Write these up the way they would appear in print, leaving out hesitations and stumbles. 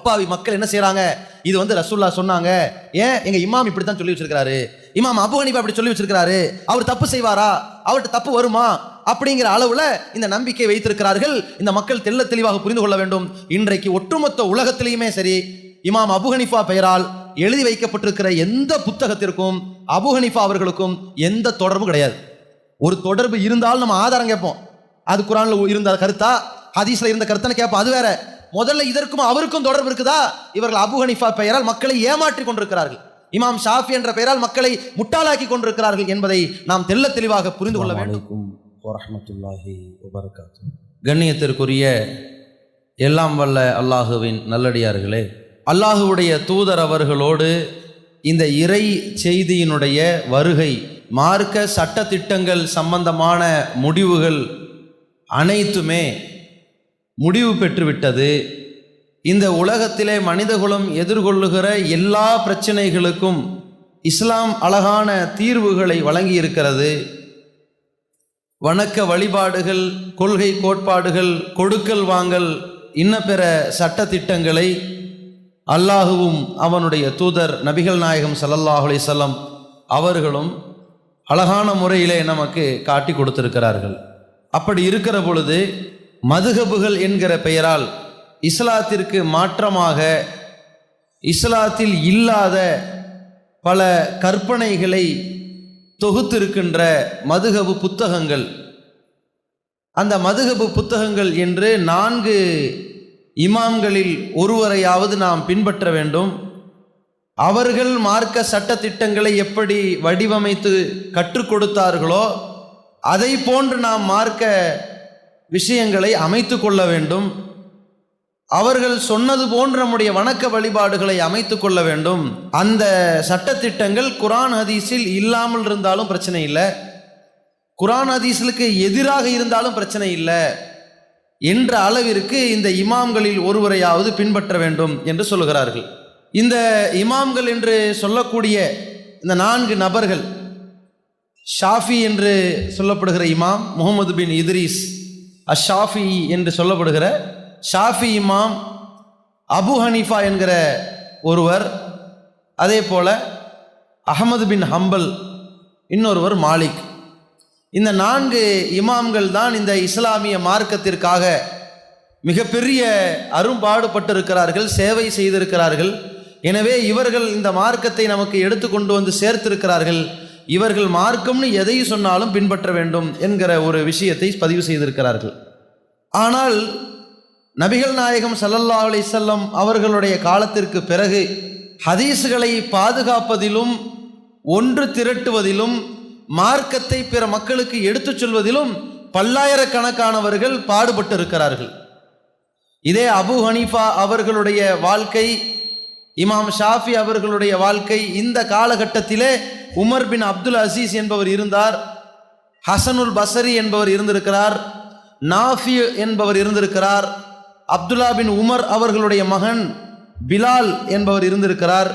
அப்பாவி மக்கள் என்ன செய்யறாங்க, இது வந்து ரசூலுல்லாஹ் சொன்னாங்க, ஏன் எங்க இமாம் இப்படித்தான் சொல்லி வச்சிருக்காரு, இமாம் அபூ ஹனீஃபா அப்படி சொல்லி வச்சிருக்காரு, அவர் தப்பு செய்வாரா, அவர்கிட்ட தப்பு வருமா அப்படிங்கிற அளவுல இந்த நம்பிக்கை வைத்திருக்கிறார்கள். இந்த மக்கள் தெள்ள தெளிவாக புரிந்து கொள்ள வேண்டும். இன்றைக்கு ஒட்டுமொத்த உலகத்திலேயுமே சரி, இமாம் அபூ ஹனீஃபா பெயரால் எழுதி வைக்கப்பட்டிருக்கிற எந்த புத்தகத்திற்கும் அபூ ஹனீஃபா அவர்களுக்கும் எந்த தொடர்பும் கிடையாது. ஒரு தொடர்பு இருந்தாலும் நம்ம ஆதாரம் கேட்போம், அது குர்ஆன்ல இருந்த கருத்தா ஹதீஸ்ல இருந்த கருத்தான்னு கேட்போம், அது வேற. முதல்ல இதற்கும் அவருக்கும் தொடர்பு இருக்குதா? இவர்கள் அபூ ஹனீஃபா பெயரால் மக்களை ஏமாற்றி கொண்டிருக்கிறார்கள், இமாம் ஷாஃபி என்ற பெயரால் மக்களை முட்டாளாக்கி கொண்டிருக்கிறார்கள் என்பதை நாம் தெள்ள தெளிவாக புரிந்து கொள்ள வேண்டும். வரஹ்மத்துல்லாஹி வபரகாத்துஹு. கண்ணியத்திற்குரிய எல்லாம் வல்ல அல்லாஹுவின் நல்லடியார்களே, அல்லாஹுவுடைய தூதர் அவர்களோடு இந்த இறை செய்தியினுடைய வருகை, மார்க்க சட்டத்திட்டங்கள் சம்பந்தமான முடிவுகள் அனைத்துமே முடிவு பெற்றுவிட்டது. இந்த உலகத்திலே மனிதகுலம் எதிர்கொள்ளுகிற எல்லா பிரச்சனைகளுக்கும் இஸ்லாம் அழகான தீர்வுகளை வழங்கி இருக்கிறது. வணக்க வழிபாடுகள், கொள்கை கோட்பாடுகள், கொடுக்கல் வாங்கல், இன்ன பிற சட்டத்திட்டங்களை அல்லாஹுவும் அவனுடைய தூதர் நபிகள் நாயகம் ஸல்லல்லாஹு அலைஹி வஸல்லம் அவர்களும் அழகான முறையிலே நமக்கு காட்டி கொடுத்திருக்கிறார்கள். அப்படி இருக்கிற பொழுது மதுஹபுகள் என்கிற பெயரால் இஸ்லாத்திற்கு மாற்றமாக இஸ்லாத்தில் இல்லாத பல கற்பனைகளை தொகுத்திருக்கின்ற மதுஹபு புத்தகங்கள், அந்த மதுஹபு புத்தகங்கள் என்று 4 இமாம்களில் ஒருவரையாவது நாம் பின்பற்ற வேண்டும். அவர்கள் மார்க்க சட்டத்திட்டங்களை எப்படி வடிவமைத்து கற்றுக் கொடுத்தார்களோ அதை போன்று நாம் மார்க்க விஷயங்களை அமைத்து கொள்ள வேண்டும். அவர்கள் சொன்னது போன்று நம்முடைய வணக்க வழிபாடுகளை அமைத்து கொள்ள வேண்டும். அந்த சட்டத்திட்டங்கள் குர்ஆன் ஹதீஸில் இல்லாமல் இருந்தாலும் பிரச்சனை இல்லை, குர்ஆன் ஹதீஸுக்கு எதிராக இருந்தாலும் பிரச்சனை இல்லை என்ற அளவிற்கு இந்த இமாம்களில் ஒருவரையாவது பின்பற்ற வேண்டும் என்று சொல்லுகிறார்கள். இந்த இமாம்கள் என்று சொல்லக்கூடிய இந்த 4 நபர்கள், ஷாஃபி என்று சொல்லப்படுகிற இமாம் முஹம்மது பின் இத்ரீஸ் அஷாஃபி என்று சொல்லப்படுகிற ஷாஃபி இமாம், அபூ ஹனீஃபா என்கிற ஒருவர், அதே போல அஹ்மது பின் ஹம்பல், இன்னொருவர் மாலிக். இந்த 4 இமாம்கள் தான் இந்த இஸ்லாமிய மார்க்கத்திற்காக மிகப்பெரிய அரும்பாடுபட்டிருக்கிறார்கள், சேவை செய்திருக்கிறார்கள். எனவே இவர்கள் இந்த மார்க்கத்தை நமக்கு எடுத்து கொண்டு வந்து சேர்த்திருக்கிறார்கள். இவர்கள் மார்க்கம்னு எதை சொன்னாலும் பின்பற்ற வேண்டும் என்கிற ஒரு விஷயத்தை பதிவு செய்திருக்கிறார்கள். ஆனால் நபிகள் நாயகம் ஸல்லல்லாஹு அலைஹி வஸல்லம் அவர்களுடைய காலத்திற்கு பிறகு ஹதீஸ்களை பாதுகாப்பதிலும் ஒன்று திரட்டுவதிலும் மார்க்கத்தை பிற மக்களுக்கு எடுத்துச் சொல்வதிலும் பல்லாயிரக்கணக்கானவர்கள் பாடுபட்டு இருக்கிறார்கள். இதே அபூ ஹனீஃபா அவர்களுடைய வாழ்க்கை, இமாம் ஷாஃபி அவர்களுடைய வாழ்க்கை, இந்த காலகட்டத்திலே உமர் பின் அப்துல் அசீஸ் என்பவர் இருந்தார், ஹசனுல் பஸ்ரி என்பவர் இருந்திருக்கிறார், நாஃபி என்பவர் இருந்திருக்கிறார், அப்துல்லா பின் உமர் அவர்களுடைய மகன் பிலால் என்பவர் இருந்திருக்கிறார்.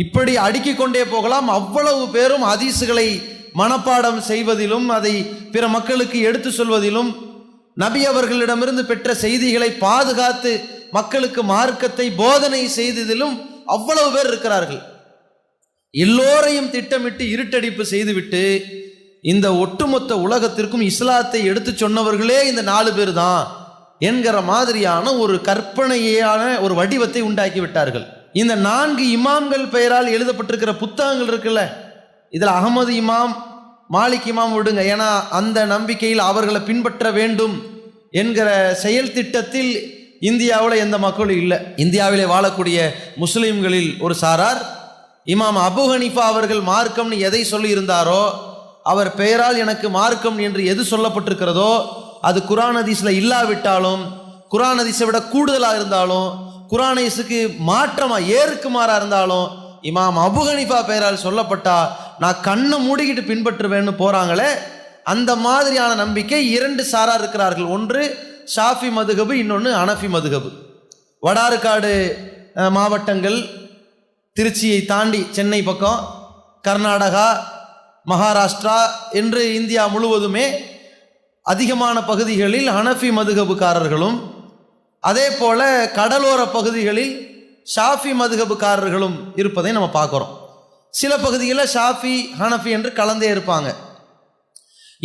இப்படி அடுக்கிக் கொண்டே போகலாம். அவ்வளவு பேரும் ஹதீஸுகளை மனப்பாடம் செய்வதிலும் அதை பிற மக்களுக்கு எடுத்து சொல்வதிலும் நபி அவர்களிடமிருந்து பெற்ற செய்திகளை பாதுகாத்து மக்களுக்கு மார்க்கத்தை போதனை செய்ததிலும் அவ்வளவு பேர் இருக்கிறார்கள். எல்லோரையும் திட்டமிட்டு இருட்டடிப்பு செய்துவிட்டு இந்த ஒட்டுமொத்த உலகத்திற்கும் இஸ்லாத்தை எடுத்து சொன்னவர்களே இந்த 4 பேர் தான் என்கிற மாதிரியான ஒரு கற்பனையான ஒரு வடிவத்தை உண்டாக்கி விட்டார்கள். இந்த 4 இமாம்கள் பெயரால் எழுதப்பட்டிருக்கிற புத்தகங்கள் இருக்குல்ல, இதில் அகமது இமாம், மாலிக் இமாம் விடுங்க, ஏன்னா அந்த நம்பிக்கையில் அவர்களை பின்பற்ற வேண்டும் என்கிற செயல் திட்டத்தில் இந்தியாவில் எந்த மக்களும் இல்லை. இந்தியாவிலே வாழக்கூடிய முஸ்லிம்களில் ஒரு சாரார் இமாம் அபூ ஹனீஃபா அவர்கள் மார்க்கம்னு எதை சொல்லி இருந்தாரோ, அவர் பெயரால் எனக்கு மார்க்கம் என்று எது சொல்லப்பட்டிருக்கிறதோ அது குர்ஆன் ஹதீஸ்ல இல்லாவிட்டாலும், குர்ஆன் ஹதீஸை விட கூடுதலாக இருந்தாலும், குர்ஆன் ஹதீஸுக்கு மாற்றமாக ஏறுக்குமாறா இருந்தாலும், இமாம் அபூ ஹனீஃபா பெயரால் சொல்லப்பட்டா நான் கண்ணை மூடிக்கிட்டு பின்பற்றுவேன்னு போறாங்களே, அந்த மாதிரியான நம்பிக்கை 2 சாரார் இருக்கிறார்கள். ஒன்று ஷாஃபி மதுஹபு, இன்னொன்று ஹனஃபி மதுஹபு. வடார்காடு மாவட்டங்கள், திருச்சியை தாண்டி சென்னை பக்கம், கர்நாடகா, மகாராஷ்டிரா என்று இந்தியா முழுவதுமே அதிகமான பகுதிகளில் ஹனஃபி மதுஹபுக்காரர்களும், அதே போல கடலோர பகுதிகளில் ஷாஃபி மதுஹபுக்காரர்களும் இருப்பதை நம்ம பார்க்குறோம். சில பகுதிகளில் ஷாஃபி ஹனஃபி என்று கலந்தே இருப்பாங்க.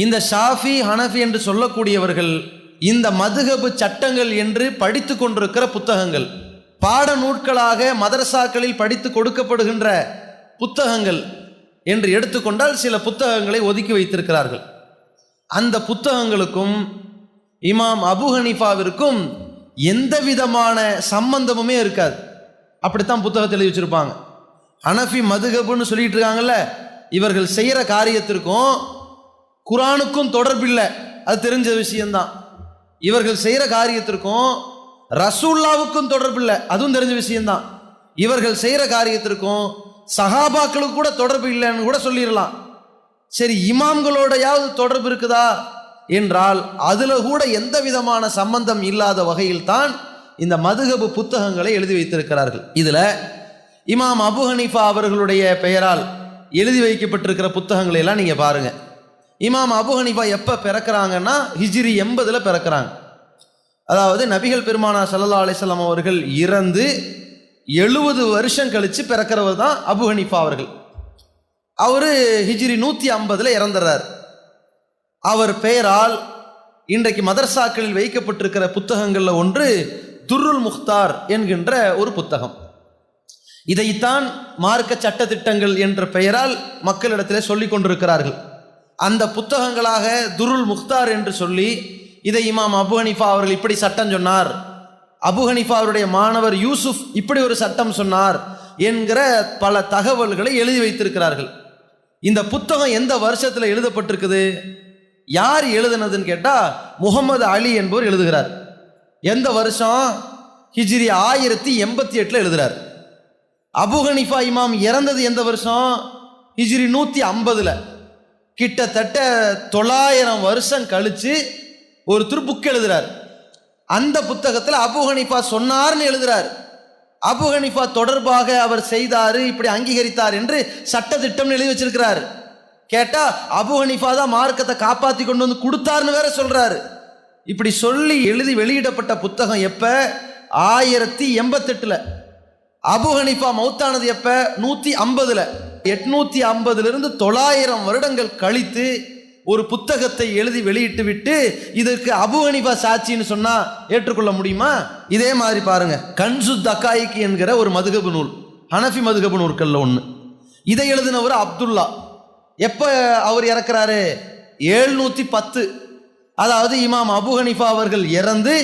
இந்த ஷாஃபி ஹனஃபி என்று சொல்லக்கூடியவர்கள் இந்த மதுஹபு சட்டங்கள் என்று படித்து கொண்டிருக்கிற புத்தகங்கள், பாட நூட்களாக மதரசாக்களில் படித்து கொடுக்கப்படுகின்ற புத்தகங்கள் என்று எடுத்துக்கொண்டால் சில புத்தகங்களை ஒதுக்கி வைத்திருக்கிறார்கள். அந்த புத்தகங்களுக்கும் இமாம் அபு ஹனீஃபாவிற்கும் எந்த விதமான சம்பந்தமுமே இருக்காது. அப்படித்தான் புத்தகத்தை எழுதி வச்சிருப்பாங்க. ஹனஃபி மதுஹபுன்னு சொல்லிட்டு இருக்காங்கல்ல, இவர்கள் செய்கிற காரியத்திற்கும் குரானுக்கும் தொடர்பில்லை, அது தெரிஞ்ச விஷயம்தான். இவர்கள் செய்கிற காரியத்திற்கும் ரசூல்லாவுக்கும் தொடர்பில்லை, அதுவும் தெரிஞ்ச விஷயம்தான். இவர்கள் செய்கிற காரியத்திற்கும் சஹாபாக்களுக்கு கூட தொடர்பு இல்லைன்னு கூட சொல்லிடலாம். சரி, இமாம்களோடையாவது தொடர்பு இருக்குதா என்றால் அதில் கூட எந்த விதமான சம்பந்தம் இல்லாத வகையில் தான் இந்த மதுஹபு புத்தகங்களை எழுதி வைத்திருக்கிறார்கள். இதில் இமாம் அபு ஹனீஃபா அவர்களுடைய பெயரால் எழுதி வைக்கப்பட்டிருக்கிற புத்தகங்களை எல்லாம் நீங்கள் பாருங்கள். இமாம் அபு ஹனீஃபா எப்போ பிறக்கிறாங்கன்னா ஹிஜ்ரி 80 பிறக்கிறாங்க. அதாவது நபிகள் பெருமானார் ஸல்லல்லாஹு அலைஹி வஸல்லம் அவர்கள் இறந்து 70 வருஷம் கழித்து பிறக்கிறவர் தான் அபு ஹனீஃபா அவர்கள். அவர் ஹிஜ்ரி 150 இறந்துறார். அவர் பெயரால் இன்றைக்கு மதரசாக்களில் வைக்கப்பட்டிருக்கிற புத்தகங்களில் ஒன்று துர்ருல் முக்தார் என்கின்ற ஒரு புத்தகம். இதைத்தான் மார்க்க சட்டத்திட்டங்கள் என்ற பெயரால் மக்களிடத்தில் சொல்லி கொண்டிருக்கிறார்கள். அந்த புத்தகங்களாக துர்ருல் முக்தார் என்று சொல்லி இதை இமாம் அபு ஹனீஃபா அவர்கள் இப்படி சட்டம் சொன்னார், அபு ஹனீஃபா அவருடைய மாணவர் யூசுப் இப்படி ஒரு சட்டம் சொன்னார் என்கிற பல தகவல்களை எழுதி வைத்திருக்கிறார்கள். இந்த புத்தகம் எந்த வருஷத்தில் எழுதப்பட்டிருக்குது, யார் எழுதுனதுன்னு கேட்டால் முகமது அலி என்பவர் எழுதுகிறார். எந்த வருஷம்? ஹிஜ்ரி 1088 எழுதுகிறார். அபு ஹனீஃபா இமாம் இறந்தது எந்த வருஷம்? ஹிஜ்ரி 150. கிட்டத்தட்ட 900 வருஷம் கழித்து ஒருத்தர் புக் எழுதுறார். அந்த புத்தகத்தில் அபு ஹனீஃபா சொன்னார்னு எழுதுறார். அபு ஹனீஃபா தொடர்பாக அவர் செய்தார், இப்படி அங்கீகரித்தார் என்று சட்டத்திட்டம் எழுதி வச்சிருக்கிறார். கேட்டா அபு ஹனீஃபா தான் மார்க்கத்தை காப்பாற்றி கொண்டு வந்து கொடுத்தாருன்னு வேற சொல்றாரு. இப்படி சொல்லி எழுதி வெளியிடப்பட்ட புத்தகம் எப்ப? 1088. அபு ஹனீஃபா மௌத்தானது எப்ப? 150. 850 900 வருடங்கள் கழித்து ஒரு புத்தகத்தை எழுதி வெளியிட்டு விட்டு இதற்கு அபு ஹனீஃபா சாட்சின்னு சொன்னா ஏற்றுக்கொள்ள முடியுமா? இதே மாதிரி பாருங்க, கன்சு தக்காயிக் என்கிற ஒரு மதுஹபு நூல், ஹனஃபி மதுஹபு நூற்கள்ல ஒன்று. இதை எழுதினவர் அப்துல்லா. எப்ப அவர் இறக்குறாரு? 710. அதாவது இமாம் அபு ஹனீஃபா அவர்கள் இறந்து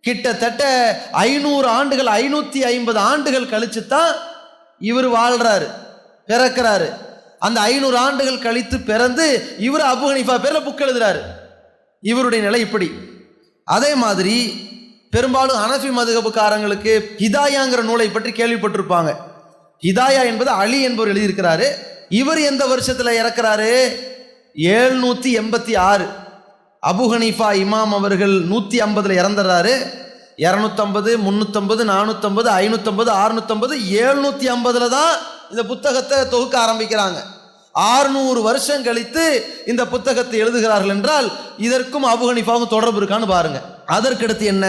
கிட்டத்தட்ட 500 ஆண்டுகள் 550 ஆண்டுகள் கழிச்சு தான் இவர் வாழ்றாரு, பிறக்கிறாரு. அந்த 500 ஆண்டுகள் கழித்து பிறந்து இவர் அபு ஹனீஃபா பேர்ல புக் எழுதுறாரு. இவருடைய நிலை இப்படி. அதே மாதிரி பெரும்பாலும் ஹனஃபி மதுஹபுக்காரங்களுக்கு ஹிதாயாங்கிற நூலை பற்றி கேள்விப்பட்டிருப்பாங்க. ஹிதாயா என்பது அலி என்பவர் எழுதியிருக்கிறாரு. இவர் எந்த வருஷத்தில் இறக்கிறாரு? 786. அபு ஹனீஃபா இமாம் அவர்கள் 150 இறந்துறாரு. 250, 350, 450, 550, 650, 750 தான் இந்த புத்தகத்தை தொகுக்க ஆரம்பிக்கிறாங்க. 600 வருஷம் கழித்து இந்த புத்தகத்தை எழுதுகிறார்கள் என்றால் இதற்கும் அபு ஹனீஃபாவுக்கும் தொடர்பு இருக்கான்னு பாருங்க. அதற்கடுத்து என்ன?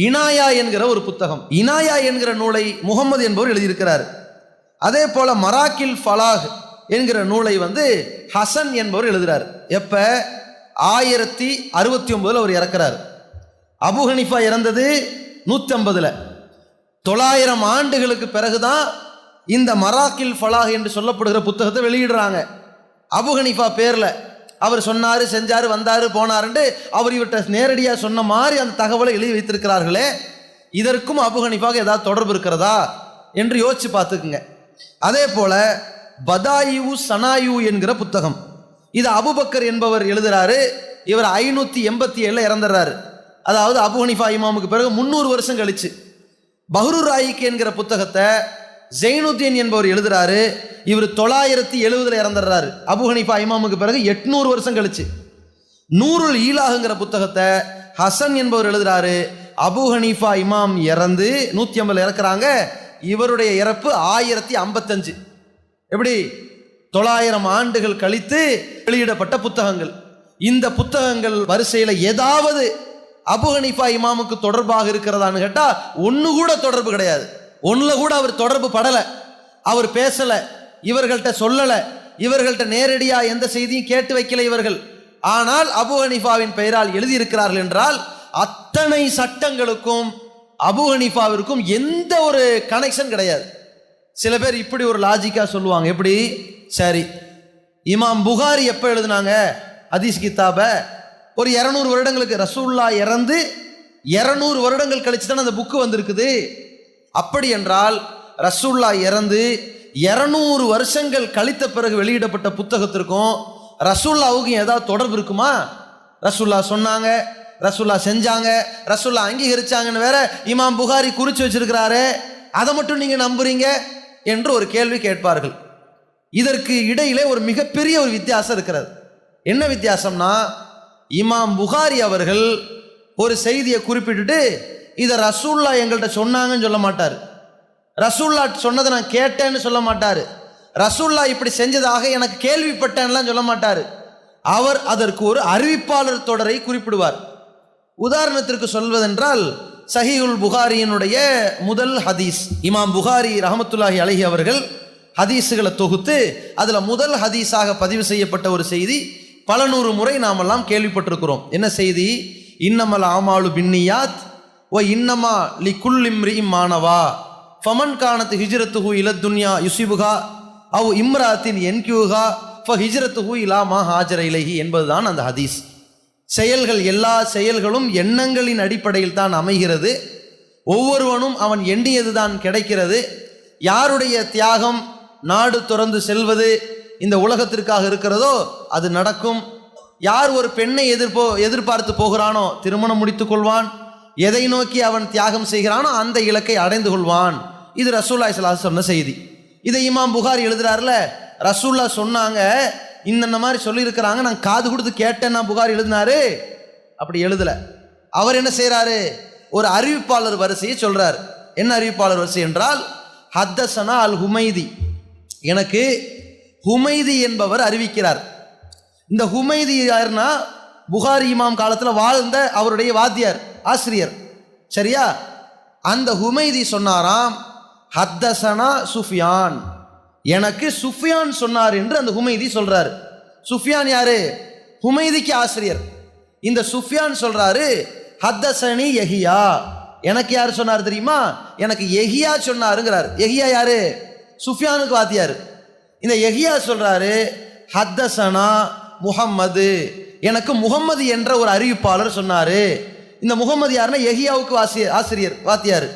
இனாயா என்கிற ஒரு புத்தகம். இனாயா என்கிற நூலை முகமது என்பவர் எழுதியிருக்கிறார். அதே போல மராக்கில் ஃபலாஹ் என்கிற நூலை ஹசன் என்பவர் எழுதுகிறார். எப்ப? 1069 அவர் இறக்கிறார். அபு ஹனீஃபா இறந்தது 150. 900 ஆண்டுகளுக்கு பிறகுதான் இந்த மராக்கில் ஃபலாஹ் என்று சொல்லப்படுகிற புத்தகத்தை வெளியிடுறாங்க. அபு ஹனீஃபா பேர்ல அவர் சொன்னாரு, செஞ்சாரு, வந்தாரு, போனாருன்னு அவர் இவர்கிட்ட நேரடியாக சொன்ன மாதிரி அந்த தகவலை எழுதி வைத்திருக்கிறார்களே, இதற்கும் அபு ஹனீஃபாவுக்கு ஏதாவது தொடர்பு இருக்கிறதா என்று யோசிச்சு பார்த்துக்குங்க. அதே போல பதாயு சனாயு என்கிற புத்தகம், இது அபுபக்கர் என்பவர் எழுதுறாரு. இவர் 587 இறந்துறாரு. அதாவது அபு ஹனீஃபா இமாமுக்கு பிறகு 300 வருஷம் கழிச்சு. பஹ்ரு ராயிக் என்கிற புத்தகத்தை ஜெயினுத்தீன் என்பவர் எழுதுறாரு. இவர் 970 இறந்துறாரு. அபு ஹனீஃபா இமாமுக்கு பிறகு 800 வருஷம் கழிச்சு. நூருல் ஈலாஹுங்கிற புத்தகத்தை ஹசன் என்பவர் எழுதுறாரு. அபு ஹனீஃபா இமாம் இறந்து 150 இறக்குறாங்க. இவருடைய இறப்பு 1055. எப்படி? 900 ஆண்டுகள் கழித்து வெளியிடப்பட்ட புத்தகங்கள். இந்த புத்தகங்கள் வரிசையில் ஏதாவது அபு ஹனீஃபா இமாமுக்கு தொடர்பாக இருக்கிறதான்னு கேட்டா ஒண்ணு கூட தொடர்பு கிடையாது. ஒண்ணுல கூட அவர் தொடர்பு படல, அவர் பேசல, இவர்கள்ட்ட சொல்லல, இவர்கள்ட்ட நேரடியா எந்த செய்தியும் கேட்டு வைக்கல இவர்கள். ஆனால் அபு ஹனீஃபாவின் பெயரால் எழுதியிருக்கிறார்கள் என்றால் அத்தனை சட்டங்களுக்கும் அபு ஹனீஃபாவிற்கும் எந்த ஒரு கனெக்ஷன் கிடையாது. சில பேர் இப்படி ஒரு லாஜிக்கா சொல்லுவாங்க, எப்படி, சரி இமாம் புகாரி எப்ப எழுதினாங்க ஹதீஸ் கிதாப? ஒரு 200 வருடங்களுக்கு, ரசூலுல்லா இறந்து 200 வருடங்கள் கழிச்சு தான் அந்த புக்கு வந்திருக்குது. அப்படி என்றால் ரசூலுல்லா இறந்து 200 வருஷங்கள் கழித்த பிறகு வெளியிடப்பட்ட புத்தகத்திற்கும் ரசூலுல்லாவுக்கும் ஏதாவது தொடர்பு இருக்குமா? ரசூலுல்லா சொன்னாங்க, ரசூலுல்லா செஞ்சாங்க, ரசூலுல்லா அங்கீகரிச்சாங்கன்னு வேற இமாம் புகாரி குறிச்சு வச்சிருக்கிறாரு, அதை மட்டும் நீங்க நம்புறீங்க என்று ஒரு கேள்வி கேட்பார்கள். இதற்கு இடையிலே ஒரு மிகப்பெரிய ஒரு வித்தியாசம் இருக்கிறது. என்ன வித்தியாசம்னா, இமாம் புகாரி அவர்கள் ஒரு செய்தியை குறிப்பிட்டுட்டு இதை ரசூலுல்லா எங்கள்கிட்ட சொன்னாங்கன்னு சொல்ல மாட்டார், ரசூலுல்லா சொன்னதை நான் கேட்டேன்னு சொல்ல மாட்டார், ரசூலுல்லா இப்படி செஞ்சதாக எனக்கு கேள்விப்பட்டேன்லாம் சொல்ல மாட்டார். அவர் அதற்கு ஒரு அறிவிப்பாளர் தொடரை குறிப்பிடுவார். உதாரணத்திற்கு சொல்வதென்றால் சஹீஹுல் புகாரியினுடைய முதல் ஹதீஸ், இமாம் புகாரி ரஹமத்துல்லாஹி அலைஹி அவர்கள் ஹதீஸுகளை தொகுத்து அதில் முதல் ஹதீஸாக பதிவு செய்யப்பட்ட ஒரு செய்தி பல நூறு முறை நாமெல்லாம் கேள்விப்பட்டிருக்கிறோம். என்ன செய்தி? இன்னமல் ஆமாலு பின்னியாத் வ இன்னமா லி குல்லிம்ரிஇம் மானவா ஃபமன் கானத் ஹிஜ்ரத்துஹு இலத் துன்யா யுசிபுஹா அவ் இம்ராத்தின் என்கியூஹா ஃப ஹிஜ்ரத்துஹு இலா மா ஹாஜர இலைஹி என்பதுதான் அந்த ஹதீஸ். செயல்கள், எல்லா செயல்களும் எண்ணங்களின் அடிப்படையில் தான் அமைகிறது. ஒவ்வொருவனும் அவன் எண்ணியது தான் கிடைக்கிறது. யாருடைய தியாகம் நாடு துறந்து செல்வது இந்த உலகத்திற்காக இருக்கிறதோ அது நடக்கும். யார் ஒரு பெண்ணை எதிர்பார்த்து போகிறானோ திருமணம் முடித்துக் கொள்வான். எதை நோக்கி அவன் தியாகம் செய்கிறானோ அந்த இலக்கை அடைந்து கொள்வான். இது ரசூலுல்லாஹி ஸல்லல்லாஹு அலைஹி வஸல்லம் சொன்ன செய்தி. இதை இமாம் புகாரி எழுதுறாருல, ரசூலுல்லா சொன்னாங்க, இந்த மாதிரி சொல்லியிருக்கிறாங்க, நான் காது கொடுத்து கேட்டேன்னா புகாரி எழுதினாரு. அப்படி எழுதல. அவர் என்ன செய்யறாரு? ஒரு அறிவிப்பாளர் வரிசையை சொல்றார். என்ன அறிவிப்பாளர் வரிசை என்றால், ஹத்தசனா அல் ஹுமைதி, எனக்கு ஹுமைதி என்பவர் அறிவிக்கிறார். இந்த ஹுமைதி யாருன்னா புகாரி இமாம் காலத்தில் வாழ்ந்த அவருடைய வாத்தியார், ஆசிரியர். சரியா? அந்த ஹுமைதி சொன்னாராம், ஹத்தசனா சுஃபியான், எனக்கு சுஃபியான் சொன்னார் என்று அந்த ஹுமைதி சொல்றாரு. சுஃபியான் யாரு? ஹுமைதிக்கு ஆசிரியர். இந்த சுஃபியான் சொல்றாரு, ஹத்தசனி யஹியா, எனக்கு யார் சொன்னார் தெரியுமா? எனக்கு யஹியா சொன்னாருங்கிறார். யஹியா யாரு? சுஃபியானுக்கு வாத்தியார். இந்த யஹியா சொல்றாரு, ஹத்தசனா முஹம்மது, எனக்கு முகம்மது என்ற ஒரு அறிவிப்பாளர் சொன்னாரு. இந்த முகம்மது யாருன்னா யஹியாவுக்கு ஆசிரியர், வாத்தியார்.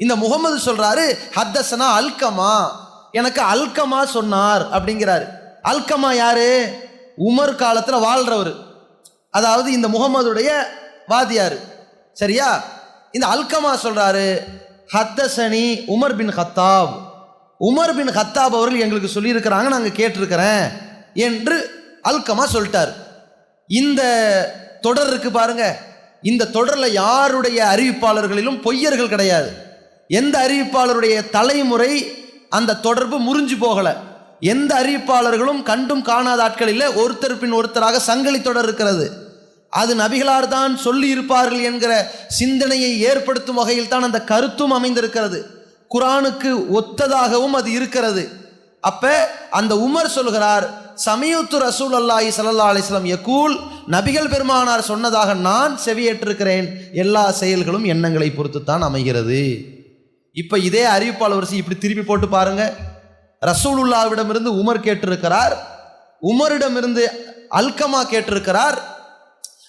இந்த முகம்மது சொல்றாரு, ஹத்தசனா அல்கமா, எனக்கு அல்கமா சொன்னார் அப்படிங்கிறாரு. அல்கமா யாரு? உமர் காலத்துல வாழ்றவர், அதாவது இந்த முகம்மதுடைய வாதியார். சரியா? இந்த அல்கமா சொல்றாரு, ஹத்தசனி Umar bin Khattab, Umar bin Khattab அவர்கள் எங்களுக்கு சொல்லியிருக்கிறாங்க, நாங்கள் கேட்டிருக்கிறேன் என்று அல்கமா சொல்லிட்டார். இந்த தொடர் இருக்கு பாருங்க, இந்த தொடரில் யாருடைய அறிவிப்பாளர்களிலும் பொய்யர்கள் கிடையாது. எந்த அறிவிப்பாளருடைய தலைமுறை அந்த தொடர்பு முறிஞ்சு போகல. எந்த அறிவிப்பாளர்களும் கண்டும் காணாத ஆட்களில் ஒருத்தர் பின் ஒருத்தராக சங்கிலி தொடர் இருக்கிறது. அது நபிகளார் தான் சொல்லி இருப்பார்கள் என்கிற சிந்தனையை ஏற்படுத்தும் வகையில் தான் அந்த கருத்தும் அமைந்திருக்கிறது. குரானுக்கு ஒத்ததாகவும் அது இருக்கிறது. அப்ப அந்த உமர் சொல்கிறார், சமீஉத்து ரசூலுல்லாஹி ஸல்லல்லாஹு அலைஹி வஸல்லம் யகூல், நபிகள் பெருமானார் சொன்னதாக நான் செவியேற்றிருக்கிறேன். எல்லா செயல்களும் எண்ணங்களை பொறுத்துத்தான் அமைகிறது. இப்ப இதே அறிவிப்பாளர் வரிசை இப்படி திருப்பி போட்டு பாருங்க. ரசூலுல்லாவிடமிருந்து உமர் கேட்டிருக்கிறார், உமரிடமிருந்து அல்கமா கேட்டிருக்கிறார்,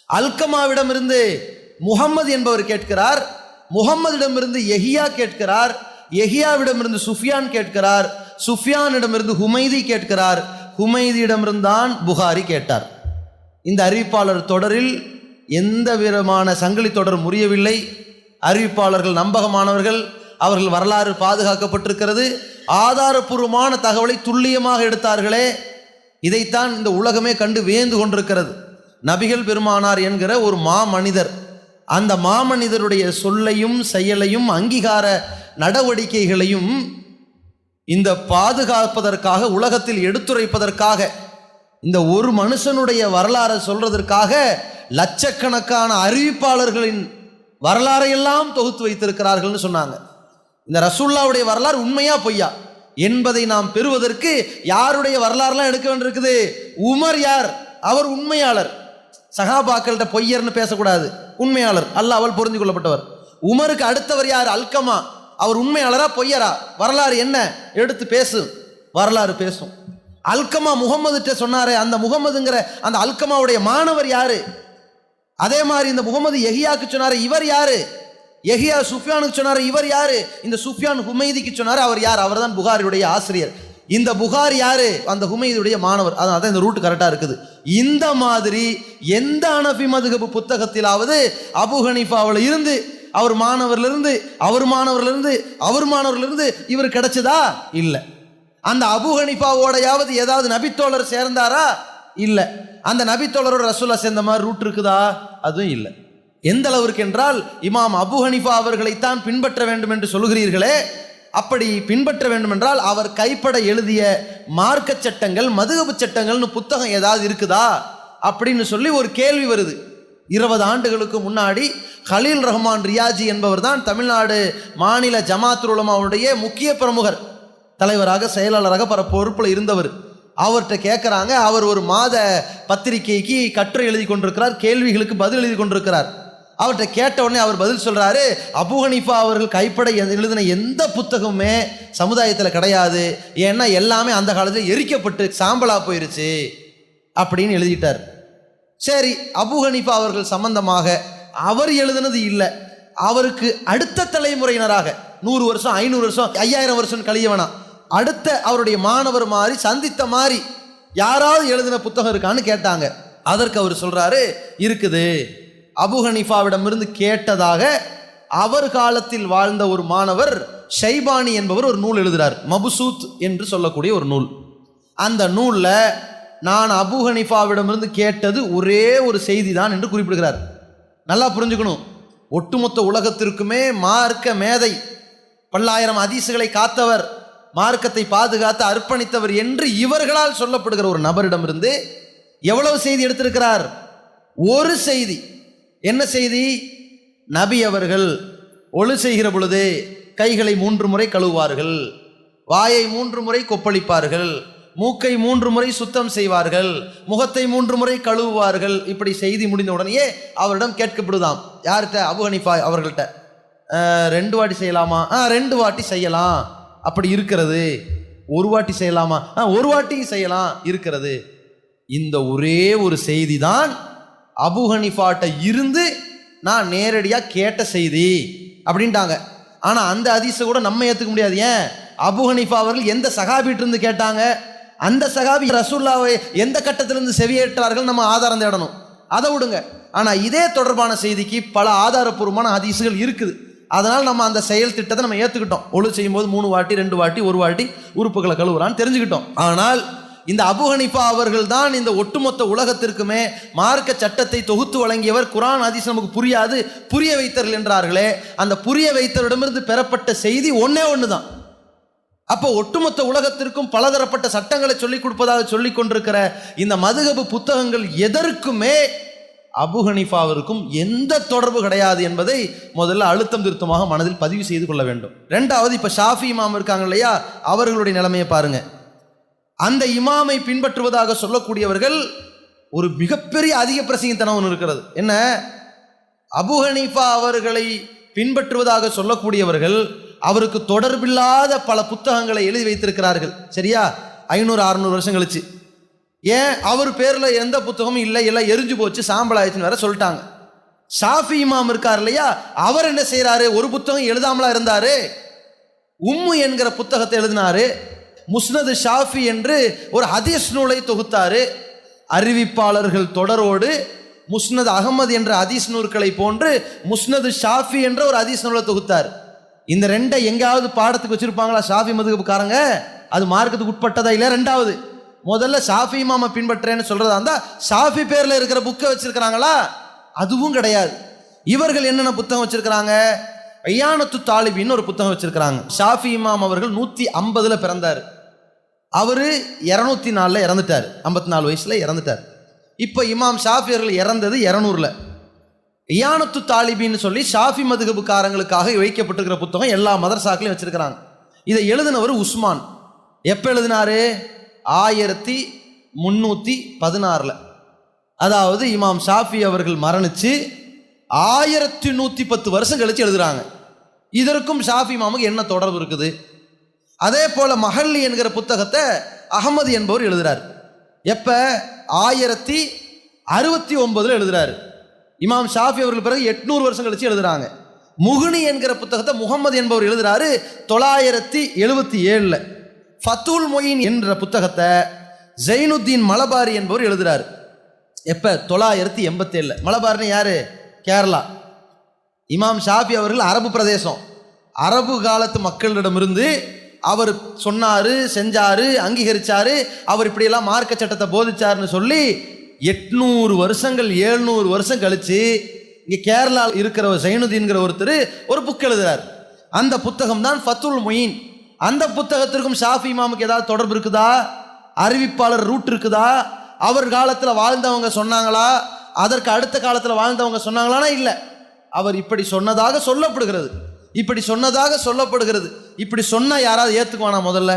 அல்கமாவிடமிருந்து முகம்மது என்பவர் கேட்கிறார், முகம்மதிடமிருந்து யஹியா கேட்கிறார், யஹியாவிடமிருந்து சுஃபியான் கேட்கிறார், சுஃபியானிடமிருந்து ஹுமைதி கேட்கிறார், ஹுமைதியிடமிருந்தான் புகாரி கேட்டார். இந்த அறிவிப்பாளர் தொடரில் எந்த விதமான சங்கிலி தொடர் முறியவில்லை. அறிவிப்பாளர்கள் நம்பகமானவர்கள், அவர்கள் வரலாறு பாதுகாக்கப்பட்டிருக்கிறது. ஆதாரபூர்வமான தகவலை துல்லியமாக எடுத்தார்களே, இதைத்தான் இந்த உலகமே கண்டு வியந்து கொண்டிருக்கிறது. நபிகள் பெருமானார் என்கிற ஒரு மாமனிதர், அந்த மாமனிதருடைய சொல்லையும் செயலையும் அங்கீகார நடவடிக்கைகளையும் இந்த பாதுகாப்பதற்காக, உலகத்தில் எடுத்துரைப்பதற்காக, இந்த ஒரு மனுஷனுடைய வரலாறை சொல்றதற்காக லட்சக்கணக்கான அறிவிப்பாளர்களின் வரலாறை எல்லாம் தொகுத்து வைத்திருக்கிறார்கள்னு சொன்னாங்க. இந்த ரசூலுல்லாஹ்வுடைய வரலாறு உண்மையா பொய்யா என்பதை நாம் பெறுவதற்கு யாருடைய வரலாறுலாம் எடுக்க வேண்டியிருக்குது? உமர் யார்? அவர் உண்மையாளர். சஹாபாக்கள்கிட்ட பொய்யர்னு பேசக்கூடாது, உண்மையாளர், அல்லாஹ்வால் பொருந்தி கொள்ளப்பட்டவர். உமருக்கு அடுத்தவர் யார்? அல்கமா. அவர் உண்மையாளரா பொய்யரா? வரலாறு என்ன? எடுத்து பேசு, வரலாறு பேசும். அல்கமா முகமதுட்ட சொன்னாரே, அந்த முகமதுங்கிற அந்த அல்கமாவுடைய மாணவர் யாரு? அதே மாதிரி இந்த முகமது யஹியாக்கு சொன்னாரு, இவர் யாரு? யஹியா சுஃபியானுக்கு சொன்னாரு, இவர் யாரு? இந்த சுஃபியான் ஹுமைதிக்கு சொன்னாரு, அவர் யார்? அவர் தான் புகாரியுடைய ஆசிரியர். இந்த புகார் யாரு? அந்த ஹுமைதுடைய மாணவர். அதான் இந்த ரூட் கரெக்டா இருக்குது. இந்த மாதிரி எந்த ஹனஃபி மதுஹப் புத்தகத்திலாவது அபு ஹனீஃபாவில் இருந்து அவர் மாணவர்லிருந்து அவர் மாணவர்லிருந்து இவர் கிடைச்சதா? இல்லை. அந்த அபு ஹனீஃபாவோடையாவது ஏதாவது நபித்தோழர் சேர்ந்தாரா? இல்லை. அந்த நபித்தோழரோட ரசூலுல்லாஹ் சேர்ந்த மாதிரி ரூட் இருக்குதா? அதுவும் இல்லை. எந்த அளவிற்கு என்றால், இமாம் அபு ஹனீஃபா அவர்களைத்தான் பின்பற்ற வேண்டும் என்று சொல்கிறீர்களே, அப்படி பின்பற்ற வேண்டும் என்றால் அவர் கைப்பட எழுதிய மார்க்க சட்டங்கள், மதுஹப் சட்டங்கள்னு புத்தகம் ஏதாவது இருக்குதா அப்படின்னு சொல்லி ஒரு கேள்வி வருது. 20 ஆண்டுகளுக்கு முன்னாடி கலீல் ரஹ்மான் ரியாஜி என்பவர் தான் தமிழ்நாடு மாநில ஜமாத்துல் உலமாவுடைய முக்கிய பிரமுகர், தலைவராக செயலாளராக பல பொறுப்பில் இருந்தவர். அவர்கிட்ட கேட்குறாங்க. அவர் ஒரு மாத பத்திரிகைக்கு கட்டுரை எழுதி கொண்டிருக்கிறார், கேள்விகளுக்கு பதில் எழுதி கொண்டிருக்கிறார். அவர்கிட்ட கேட்ட உடனே அவர் பதில் சொல்றாரு, அபு ஹனீஃபா அவர்கள் கைப்பட எழுதின எந்த புத்தகமுமே சமுதாயத்தில் கிடையாது, ஏன்னா எல்லாமே அந்த காலத்தில் எரிக்கப்பட்டு சாம்பலா போயிருச்சு அப்படின்னு எழுதிட்டார். சரி, அபு ஹனீஃபா அவர்கள் சம்பந்தமாக அவர் எழுதினது இல்லை, அவருக்கு அடுத்த தலைமுறையினராக 100 வருஷம் 500 வருஷம் 5000 வருஷம் கழிய வேணாம், அடுத்த அவருடைய மாணவர் மாதிரி சந்தித்த மாதிரி யாராவது எழுதின புத்தகம் இருக்கான்னு கேட்டாங்க. அதற்கு அவர் சொல்றாரு, இருக்குது. அபு ஹனீஃபாவிடமிருந்து கேட்டதாக அவர் காலத்தில் வாழ்ந்த ஒரு மாணவர் ஷைபானி என்பவர் ஒரு நூல் எழுதுகிறார், மபுசூத் என்று சொல்லக்கூடிய ஒரு நூல். அந்த நூலில் நான் அபு ஹனீஃபாவிடமிருந்து கேட்டது ஒரே ஒரு செய்தி தான் என்று குறிப்பிடுகிறார். நல்லா புரிஞ்சுக்கணும், ஒட்டுமொத்த உலகத்திற்குமே மார்க்க மேதை, பல்லாயிரம் ஹதீஸுகளை காத்தவர், மார்க்கத்தை பாதுகாத்து அர்ப்பணித்தவர் என்று இவர்களால் சொல்லப்படுகிற ஒரு நபரிடமிருந்து எவ்வளவு செய்தி எடுத்திருக்கிறார்? ஒரு செய்தி. என்ன செய்தி? நபி அவர்கள் ஒழு செய்கிற பொழுது கைகளை 3 முறை கழுவுவார்கள், வாயை 3 முறை கொப்பளிப்பார்கள், மூக்கை 3 முறை சுத்தம் செய்வார்கள், முகத்தை 3 முறை கழுவுவார்கள். இப்படி செய்தி முடிந்த உடனேயே அவரிடம் கேட்கப்படுதாம். யார்கிட்ட? அபு ஹனீஃபா அவர்கள்ட்ட. 2 வாட்டி செய்யலாமா? 2 வாட்டி செய்யலாம், அப்படி இருக்கிறது. 1 வாட்டி செய்யலாமா? 1 வாட்டி செய்யலாம், இருக்கிறது. இந்த ஒரே ஒரு செய்தி தான் அபு ஹனீஃபாட்ட இருந்து நான் நேரடியாக கேட்ட செய்தி அப்படின்ட்டாங்க. ஆனால் அந்த ஹதீஸை கூட நம்ம ஏற்றுக்க முடியாது. ஏன்? அபு ஹனீஃபா அவர்கள் எந்த சஹாபிட்டு இருந்து கேட்டாங்க, அந்த சஹாபி ரசூலுல்லாஹ்வை எந்த கட்டத்திலிருந்து செவியேற்றார்கள், நம்ம ஆதாரம் தேடணும். அதை விடுங்க. ஆனால் இதே தொடர்பான செய்திக்கு பல ஆதாரப்பூர்வமான ஹதீஸுகள் இருக்குது. அதனால் நம்ம அந்த செயல் திட்டத்தை நம்ம ஏற்றுக்கிட்டோம். ஒழு செய்யும்போது 3 வாட்டி 2 வாட்டி 1 வாட்டி உறுப்புகளை கழுவுறான்னு தெரிஞ்சுக்கிட்டோம். ஆனால் இந்த அபு ஹனீஃபா அவர்கள் தான் இந்த ஒட்டுமொத்த உலகத்திற்குமே மார்க்க சட்டத்தை தொகுத்து வழங்கியவர். குர்ஆன் ஹதீஸ் நமக்கு புரியாது, புரிய வைத்தர்கள் என்றார்களே, அந்த புரிய வைத்தவரிடமிருந்து பெறப்பட்ட செய்தி ஒன்று தான். அப்போ ஒட்டுமொத்த உலகத்திற்கும் பலதரப்பட்ட சட்டங்களை சொல்லிக் கொடுப்பதாக சொல்லிக் கொண்டிருக்கிற இந்த மதுஹப் புத்தகங்கள் எதற்குமே அபு ஹனீஃபாவிற்கும் எந்த தொடர்பு கிடையாது என்பதை முதல்ல அழுத்தம் திருத்தமாக மனதில் பதிவு செய்து கொள்ள வேண்டும். 2வது, இப்போ ஷாஃபி இமாம் இருக்காங்க இல்லையா, அவர்களுடைய நிலைமையை பாருங்க. அந்த இமாமை பின்பற்றுவதாக சொல்லக்கூடியவர்கள் ஒரு மிகப்பெரிய அதிக பிரசங்கத்தனம் ஒன்று இருக்கிறது. என்ன? அபு ஹனீஃபா அவர்களை பின்பற்றுவதாக சொல்லக்கூடியவர்கள் அவருக்கு தொடர்பில்லாத பல புத்தகங்களை எழுதி வைத்திருக்கிறார்கள். சரியா? 500-600 வருஷம் கழிச்சு. ஏன்? அவர் பேர்ல எந்த புத்தகமும் இல்லை, எல்லாம் எரிஞ்சு போச்சு, சாம்பல் ஆயிடுச்சுன்னு வேற சொல்லிட்டாங்க. ஷாஃபி இமாம் இருக்கார் இல்லையா, அவர் என்ன செய்யறாரு? ஒரு புத்தகம் எழுதாமலா இருந்தாரு, உம்மு என்கிற புத்தகத்தை எழுதினாரு. முஸ்னது ஷாஃபி என்று ஒரு ஹதீஸ் நூலை தொகுத்தாரு. அறிவிப்பாளர்கள் தொடரோடு முஸ்னது அகமது என்ற ஹதீஸ் நூல்களை போன்று முஸ்னது ஷாஃபி என்ற ஒரு ஹதீஸ் நூலை தொகுத்தார். இந்த 2 எங்காவது பாடத்துக்கு வச்சிருப்பாங்களா ஷாஃபி மதுஹப்காரங்க? அது மார்க்கத்துக்கு உட்பட்டதா இல்லை? 2வது, முதல்ல ஷாஃபி இமாமை பின்பற்றேன்னு சொல்றதா இருந்தா ஷாஃபி பேர்ல இருக்கிற புக்கை வச்சிருக்கிறாங்களா? அதுவும் கிடையாது. இவர்கள் என்னென்ன புத்தகம் வச்சிருக்கிறாங்க? ஐயானத்து தாலிபின்னு ஒரு புத்தகம் வச்சிருக்கிறாங்க. ஷாஃபி இமாம் அவர்கள் 150 பிறந்தார். அவரு 204 இறந்துட்டார், 54 வயசுல இறந்துட்டார். இப்போ இமாம் ஷாஃபி அவர்கள் இறந்தது 200ல். இயானத்து தாலிபின்னு சொல்லி ஷாஃபி மதுகபுக்காரங்களுக்காக வைக்கப்பட்டிருக்கிற புத்தகம் எல்லா மதரசாக்களையும் வச்சிருக்கிறாங்க. இதை எழுதினவர் உஸ்மான். எப்போ எழுதினாரு? 1316. அதாவது இமாம் ஷாஃபி அவர்கள் மரணிச்சு 1110 வருஷம் கழிச்சு எழுதுறாங்க. இதற்கும் ஷாஃபி இமாமுக்கு என்ன தொடர்பு இருக்குது? அதே போல மஹல்லி என்கிற புத்தகத்தை அகமது என்பவர் எழுதுறார். எப்ப? 1069 எழுதுறாரு. இமாம் ஷாஃபி அவர்கள் பிறகு 800 வருஷம் கழிச்சு எழுதுறாங்க. முகுனி என்கிற புத்தகத்தை முகமது என்பவர் எழுதுறாரு 977. ஃபத்துல் மொயின் என்ற புத்தகத்தை ஜைனுத்தீன் மலபாரி என்பவர் எழுதுறாரு. எப்ப? 987. மலபார்னு யாரு? கேரளா. இமாம் ஷாஃபி அவர்கள் அரபு பிரதேசம். அரபு காலத்து மக்களிடமிருந்து அவர் சொன்னாரு, செஞ்சாரு, அங்கீகரிச்சாரு, அவர் இப்படியெல்லாம் மார்க்க சட்டத்தை போதிச்சாருன்னு சொல்லி 800 வருஷங்கள் 700 வருஷம் கழிச்சு இங்கே கேரளா இருக்கிற ஜைனுதீன்கிற ஒருத்தர் ஒரு புக் எழுதுறார். அந்த புத்தகம் தான் ஃபத்துல் மொயின். அந்த புத்தகத்திற்கும் ஷாஃபி இமாமுக்கு ஏதாவது தொடர்பு இருக்குதா? அறிவிப்பாளர் ரூட் இருக்குதா? அவர் காலத்தில் வாழ்ந்தவங்க சொன்னாங்களா? அதற்கு அடுத்த காலத்தில் வாழ்ந்தவங்க சொன்னாங்களானா இல்லை. அவர் இப்படி சொன்னதாக சொல்லப்படுகிறது. இப்படி சொன்னதாக சொல்லப்படுகிறது. இப்படி சொன்ன யாராவது ஏற்றுக்குவானா? முதல்ல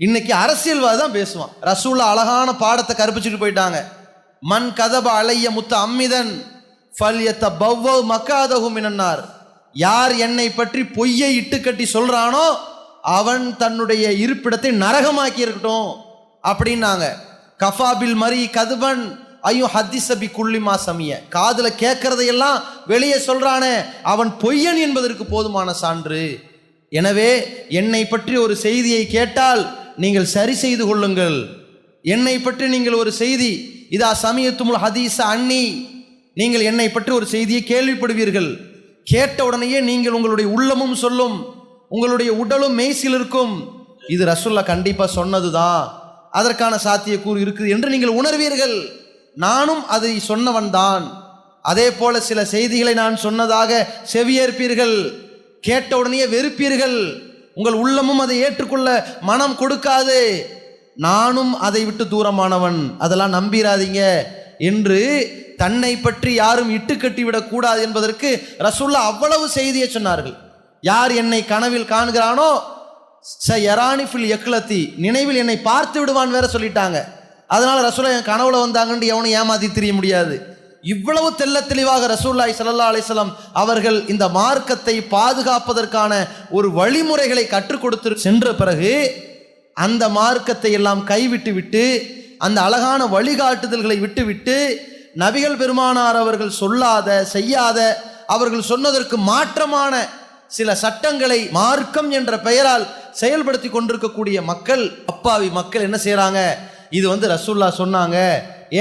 இன்னைக்கு அரசியல்வாதி தான் பேசுவான். ரசூல்லா அழகான பாடத்தை கற்பிச்சுட்டு போயிட்டாங்க. மன் கதப அலைய முத்த அம்மிதன் ஃபல்யத்த பவ்வ மக்காதஹு மினன்னார். யார் என்னை பற்றி பொய்யை இட்டு கட்டி சொல்றானோ அவன் தன்னுடைய இருப்பிடத்தை நரகமாக்கி இருக்கட்டும் அப்படின்னாங்க. கஃபாபில் மரி கதுபன் ஐயோ ஹத்திசபி குள்ளிமா சமிய. காதுல கேட்கறதையெல்லாம் வெளியே சொல்றானே அவன் பொய்யன் என்பதற்கு போதுமான சான்று. எனவே என்னை பற்றி ஒரு செய்தியை கேட்டால் நீங்கள் சரி செய்து கொள்ளுங்கள். என்னை பற்றி நீங்கள் ஒரு செய்தி இதா சமயத்துமுல் ஹதீஸ அன்னி, நீங்கள் என்னை பற்றி ஒரு செய்தியை கேள்விப்படுவீர்கள். கேட்ட உடனேயே நீங்கள் உங்களுடைய உள்ளமும் சொல்லும், உங்களுடைய உடலும் மெய்சில் இருக்கும். இது ரசூல்லா கண்டிப்பா சொன்னதுதான், அதற்கான சாத்தியக்கூறு இருக்குது என்று நீங்கள் உணர்வீர்கள். நானும் அதை சொன்னவன் தான். அதே போல சில செய்திகளை நான் சொன்னதாக செவியேற்பீர்கள். கேட்ட உடனே வெறுப்பீர்கள். உங்கள் உள்ளமும் அதை ஏற்றுக்கொள்ள மனம் கொடுக்காது. நானும் அதை விட்டு தூரமானவன், அதெல்லாம் நம்பிராதீங்க என்று தன்னை பற்றி யாரும் இட்டுக்கட்டி விடக்கூடாது என்பதற்கு ரசூல்லா அவ்வளவு செய்தியை சொன்னார்கள். யார் என்னை கனவில் காண்கிறானோ யரானிஃபில் யக்லத்தி, நினைவில் என்னை பார்த்து விடுவான் வேற சொல்லிட்டாங்க. அதனால ரசூல்லா என் கனவுல வந்தாங்கன்னு எவனும் ஏமாத்தி தெரிய முடியாது. இவ்வளவு தெள்ள தெளிவாக ரசூலுல்லாஹி ஸல்லல்லாஹு அலைஹி வஸல்லம் அவர்கள் இந்த மார்க்கத்தை பாதுகாப்பதற்கான ஒரு வழிமுறைகளை கற்றுக் கொடுத்து சென்ற பிறகு அந்த மார்க்கத்தை எல்லாம் கைவிட்டு விட்டு, அந்த அழகான வழிகாட்டுதல்களை விட்டுவிட்டு, நபிகள் பெருமானார் அவர்கள் சொல்லாத செய்யாத அவர்கள் சொன்னதற்கு மாற்றமான சில சட்டங்களை மார்க்கம் என்ற பெயரால் செயல்படுத்தி கொண்டிருக்கக்கூடிய மக்கள், அப்பாவி மக்கள் என்ன செய்யறாங்க? இது ரசூல்லா சொன்னாங்க,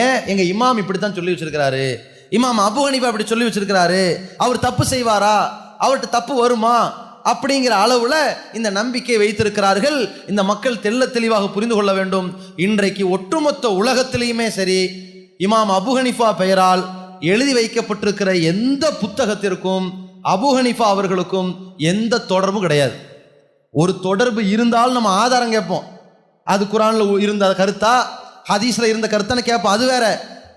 ஏன் எங்க இமாம் இப்படித்தான் சொல்லி வச்சிருக்கிறாரு, இமாம் அபு ஹனீஃபா அப்படி சொல்லி வச்சிருக்கிறாரு, அவர் தப்பு செய்வாரா, அவர்கிட்ட தப்பு வருமா அப்படிங்கிற அளவுல இந்த நம்பிக்கை வைத்திருக்கிறார்கள். இந்த மக்கள் தெள்ள தெளிவாக புரிந்து கொள்ள வேண்டும். இன்றைக்கு ஒட்டுமொத்த உலகத்திலையுமே சரி, இமாம் அபு ஹனீஃபா பெயரால் எழுதி வைக்கப்பட்டிருக்கிற எந்த புத்தகத்திற்கும் அபு ஹனீஃபா அவர்களுக்கும் எந்த தொடர்பும் கிடையாது. ஒரு தொடர்பு இருந்தால் நம்ம ஆதாரம் கேட்போம். அது குரான்ல இருந்த கருத்தா, ஹதீஸ்ல இருந்த கருத்தான்னு கேட்போம், அது வேற.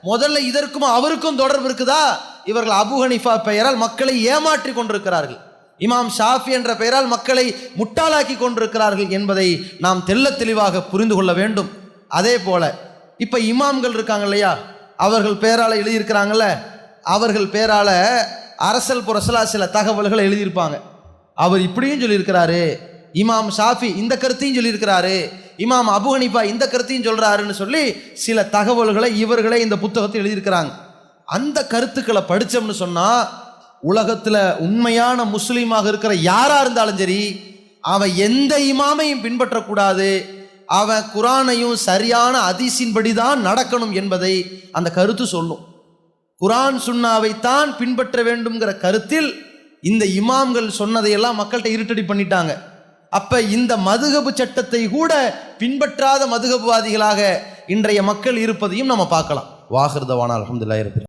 முதல்ல இதற்கும் அவருக்கும் தொடர்பு இருக்குதா? இவர்கள் அபு ஹனீஃபா பெயரால் மக்களை ஏமாற்றி கொண்டிருக்கிறார்கள், இமாம் ஷாஃபி என்ற பெயரால் மக்களை முட்டாளாக்கி கொண்டிருக்கிறார்கள் என்பதை நாம் தெள்ள தெளிவாக புரிந்து கொள்ள வேண்டும். அதே போல இப்ப இமாம்கள் இருக்காங்க இல்லையா, அவர்கள் பேரால எழுதியிருக்கிறாங்கல்ல, அவர்கள் பேரால அரசல் புரசலா சில தகவல்களை எழுதியிருப்பாங்க. அவர் இப்படியும் சொல்லியிருக்கிறாரு, இமாம் ஷாஃபி இந்த கருத்தையும் சொல்லியிருக்கிறாரு, இமாம் அபு ஹனீஃபா இந்த கருத்தையும் சொல்றாருன்னு சொல்லி சில தகவல்களை இவர்களே இந்த புத்தகத்தில் எழுதியிருக்கிறாங்க. அந்த கருத்துக்களை படித்தோம்னு சொன்னா உலகத்துல உண்மையான முஸ்லீமாக இருக்கிற யாரா இருந்தாலும் சரி, அவன் எந்த இமாமையும் பின்பற்றக்கூடாது, அவன் குரானையும் சரியான ஹதீஸின்படி தான் நடக்கணும் என்பதை அந்த கருத்து சொல்லும். குரான் சுன்னாவைத்தான் பின்பற்ற வேண்டும்ங்கிற கருத்தில் இந்த இமாம்கள் சொன்னதையெல்லாம் மக்கள்கிட்ட இருட்டடி பண்ணிட்டாங்க. அப்ப இந்த மதுஹபு சட்டத்தை கூட பின்பற்றாத மதுஹபுவாதிகளாக இன்றைய மக்கள் இருப்பதையும் நம்ம பார்க்கலாம். வாஹிர் தவானா அல்ஹம்துலில்லாஹி ரப்பில்